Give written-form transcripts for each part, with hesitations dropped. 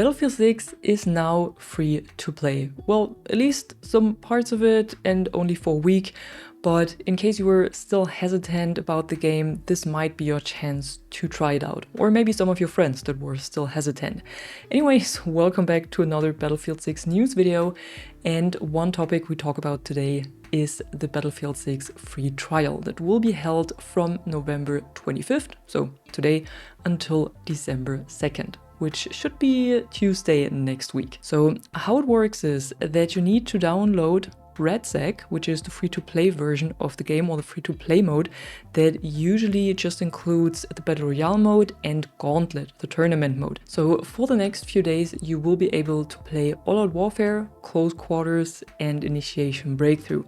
Battlefield 6 is now free to play. Well, at least some parts of it, and only for a week. But in case you were still hesitant about the game, this might be your chance to try it out. Or maybe some of your friends that were still hesitant. Anyways, welcome back to another Battlefield 6 news video. And one topic we talk about today is the Battlefield 6 free trial that will be held from November 25th, so today, until December 2nd. Which should be Tuesday next week. So how it works is that you need to download RedSec, which is the free-to-play version of the game, or the free-to-play mode that usually just includes the Battle Royale mode and Gauntlet, the tournament mode. So for the next few days you will be able to play All-Out Warfare, Close Quarters and Initiation Breakthrough.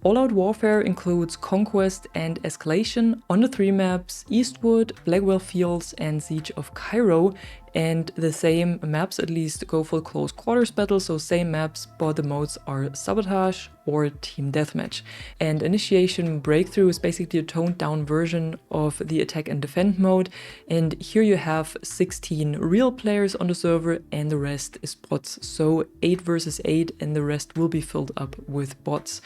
All-Out Warfare includes Conquest and Escalation on the 3 maps Eastwood, Blackwell Fields and Siege of Cairo, and the same maps at least go for close quarters battle, so same maps, but the modes are Sabotage or Team Deathmatch. And Initiation Breakthrough is basically a toned down version of the Attack and Defend mode, and here you have 16 real players on the server and the rest is bots, so 8 versus 8 and the rest will be filled up with bots.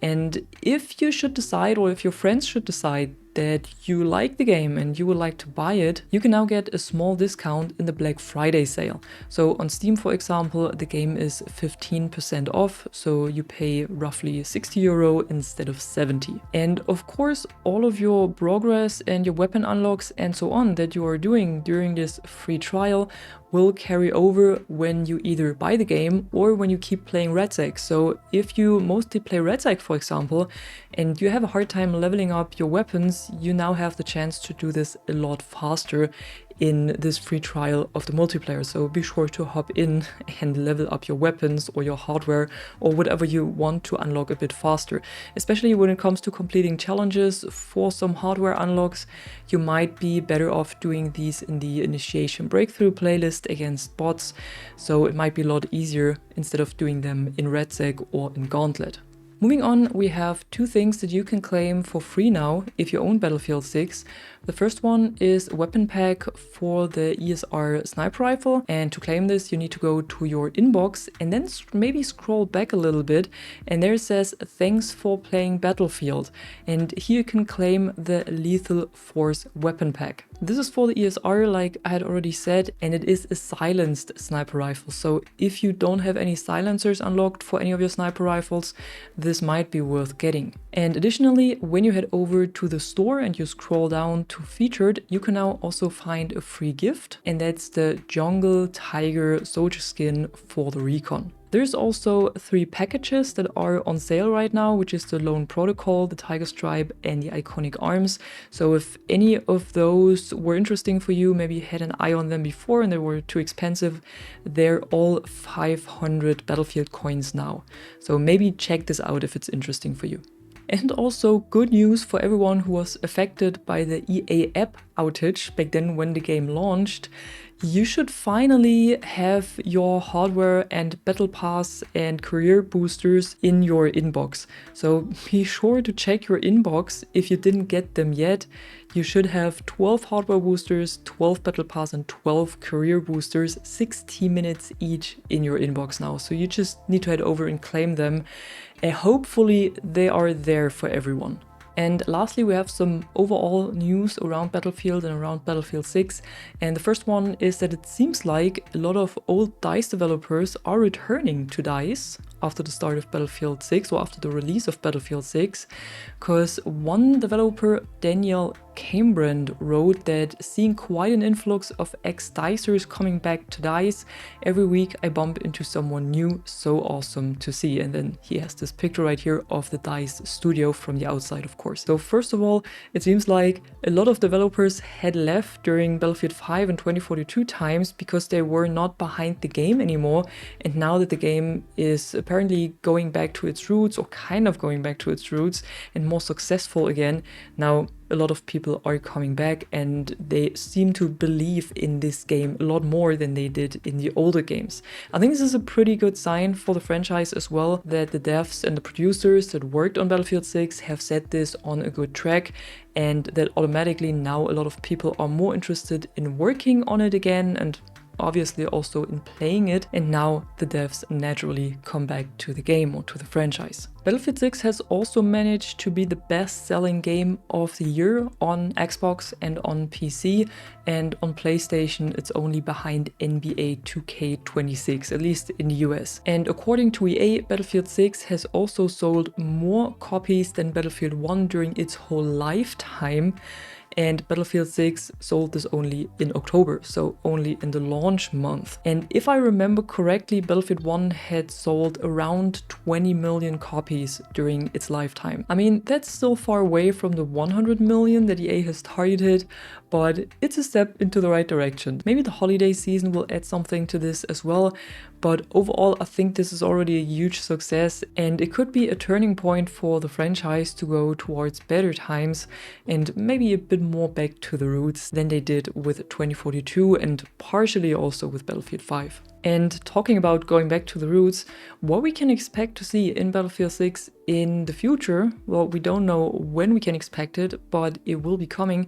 And if you should decide, or if your friends should decide, that you like the game and you would like to buy it, you can now get a small discount in the Black Friday sale. So on Steam, for example, the game is 15% off, so you pay roughly €60 instead of 70. And of course, all of your progress and your weapon unlocks and so on that you are doing during this free trial will carry over when you either buy the game or when you keep playing RedSec. So if you mostly play RedSec, for example, and you have a hard time leveling up your weapons, you now have the chance to do this a lot faster in this free trial of the multiplayer. So be sure to hop in and level up your weapons or your hardware or whatever you want to unlock a bit faster. Especially when it comes to completing challenges for some hardware unlocks, you might be better off doing these in the Initiation Breakthrough playlist against bots. So it might be a lot easier instead of doing them in RedSec or in Gauntlet. Moving on, we have 2 things that you can claim for free now if you own Battlefield 6. The first one is a weapon pack for the ESR sniper rifle, and to claim this you need to go to your inbox and then maybe scroll back a little bit, and there it says thanks for playing Battlefield, and here you can claim the Lethal Force weapon pack. This is for the ESR, like I had already said, and it is a silenced sniper rifle, so if you don't have any silencers unlocked for any of your sniper rifles, this might be worth getting. And additionally, when you head over to the store and you scroll down to featured, you can now also find a free gift, and that's the Jungle Tiger soldier skin for the Recon. There's also 3 packages that are on sale right now, which is the Lone Protocol, the Tiger Stripe and the Iconic Arms. So if any of those were interesting for you, maybe you had an eye on them before and they were too expensive, they're all 500 Battlefield coins now. So maybe check this out if it's interesting for you. And also good news for everyone who was affected by the EA app outage back then when the game launched. You should finally have your hardware and battle pass and career boosters in your inbox. So be sure to check your inbox if you didn't get them yet. You should have 12 hardware boosters, 12 battle pass and 12 career boosters, 60 minutes each in your inbox now. So you just need to head over and claim them. And hopefully they are there for everyone. And lastly, we have some overall news around Battlefield and around Battlefield 6. And the first one is that it seems like a lot of old DICE developers are returning to DICE after the start of Battlefield 6, or after the release of Battlefield 6, because one developer, Daniel Cambrand, wrote that seeing quite an influx of ex-Dicers coming back to DICE, every week I bump into someone new, so awesome to see. And then he has this picture right here of the DICE studio from the outside, of course. So first of all, it seems like a lot of developers had left during Battlefield 5 and 2042 times because they were not behind the game anymore, and now that the game is apparently going back to its roots, or kind of going back to its roots, and more successful again, now a lot of people are coming back and they seem to believe in this game a lot more than they did in the older games. I think this is a pretty good sign for the franchise as well, that the devs and the producers that worked on Battlefield 6 have set this on a good track, and that automatically now a lot of people are more interested in working on it again, and obviously also in playing it, and now the devs naturally come back to the game or to the franchise. Battlefield 6 has also managed to be the best-selling game of the year on Xbox and on PC, and on PlayStation it's only behind NBA 2K26, at least in the US. And according to EA, Battlefield 6 has also sold more copies than Battlefield 1 during its whole lifetime. And Battlefield 6 sold this only in October, so only in the launch month. And if I remember correctly, Battlefield 1 had sold around 20 million copies during its lifetime. I mean, that's still far away from the 100 million that EA has targeted, but it's a step into the right direction. Maybe the holiday season will add something to this as well, but overall I think this is already a huge success, and it could be a turning point for the franchise to go towards better times and maybe a bit more back to the roots than they did with 2042 and partially also with Battlefield 5. And talking about going back to the roots, what we can expect to see in Battlefield 6 in the future, well, we don't know when we can expect it, but it will be coming,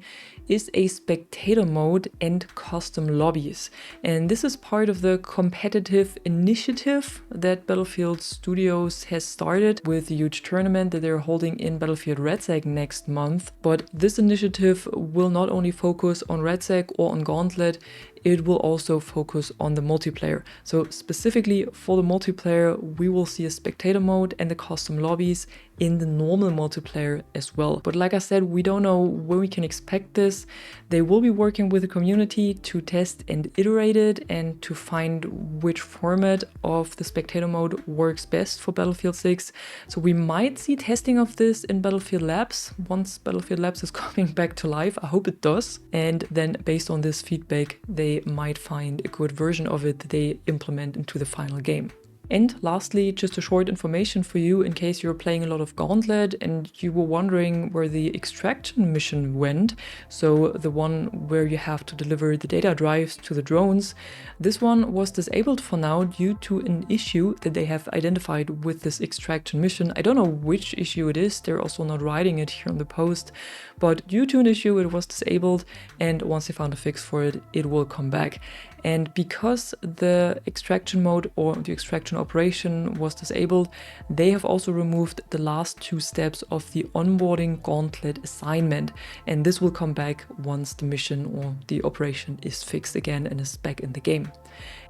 is a spectator mode and custom lobbies. And this is part of the competitive initiative that Battlefield Studios has started with a huge tournament that they're holding in Battlefield RedSec next month. But this initiative will not only focus on RedSec or on Gauntlet, it will also focus on the multiplayer. So specifically for the multiplayer, we will see a spectator mode and the custom lobbies in the normal multiplayer as well. But like I said, we don't know when we can expect this. They will be working with the community to test and iterate it and to find which format of the spectator mode works best for Battlefield 6. So we might see testing of this in Battlefield Labs once Battlefield Labs is coming back to life. I hope it does. And then based on this feedback, they might find a good version of it that they implement into the final game. And lastly, just a short information for you in case you're playing a lot of Gauntlet and you were wondering where the extraction mission went, so the one where you have to deliver the data drives to the drones. This one was disabled for now due to an issue that they have identified with this extraction mission. I don't know which issue it is, they're also not writing it here on the post, but due to an issue it was disabled, and once they found a fix for it, it will come back. And because the extraction mode or the extraction operation was disabled, they have also removed the last 2 steps of the onboarding Gauntlet assignment. And this will come back once the mission or the operation is fixed again and is back in the game.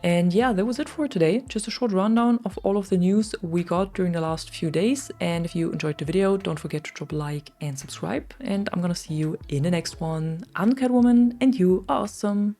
And yeah, that was it for today. Just a short rundown of all of the news we got during the last few days. And if you enjoyed the video, don't forget to drop a like and subscribe. And I'm gonna see you in the next one. I'm Catwoman and you are awesome.